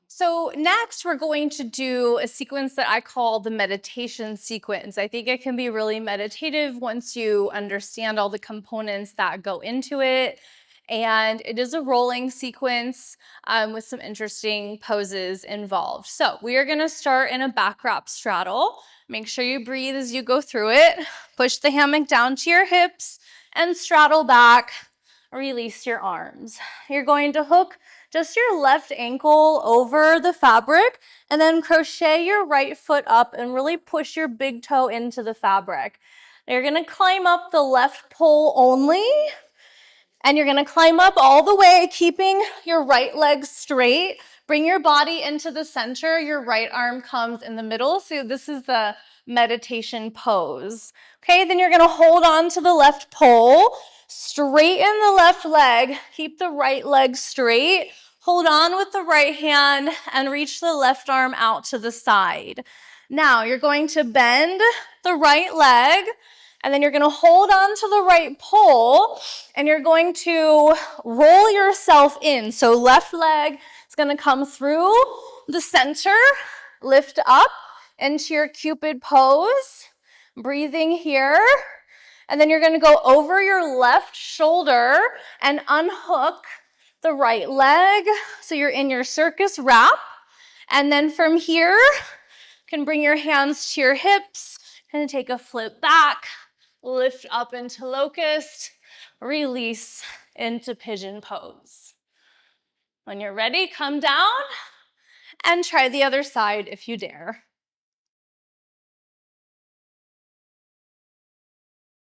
So next, we're going to do a sequence that I call the meditation sequence. I think it can be really meditative once you understand all the components that go into it. And it is a rolling sequence with some interesting poses involved. So we are going to start in a back wrap straddle. Make sure you breathe as you go through it. Push the hammock down to your hips and straddle back. Release your arms. You're going to hook just your left ankle over the fabric and then crochet your right foot up and really push your big toe into the fabric. You're going to climb up the left pole only, and you're going to climb up all the way, keeping your right leg straight. Bring your body into the center. Your right arm comes in the middle. So this is the meditation pose. Okay, then you're going to hold on to the left pole, straighten the left leg, keep the right leg straight. Hold on with the right hand and reach the left arm out to the side. Now you're going to bend the right leg, and then you're going to hold on to the right pole, and you're going to roll yourself in. So left leg is going to come through the center, lift up into your Cupid pose, breathing here. And then you're going to go over your left shoulder and unhook the right leg. So you're in your circus wrap. And then from here, you can bring your hands to your hips and take a flip back, lift up into locust, release into pigeon pose. When you're ready, come down and try the other side if you dare.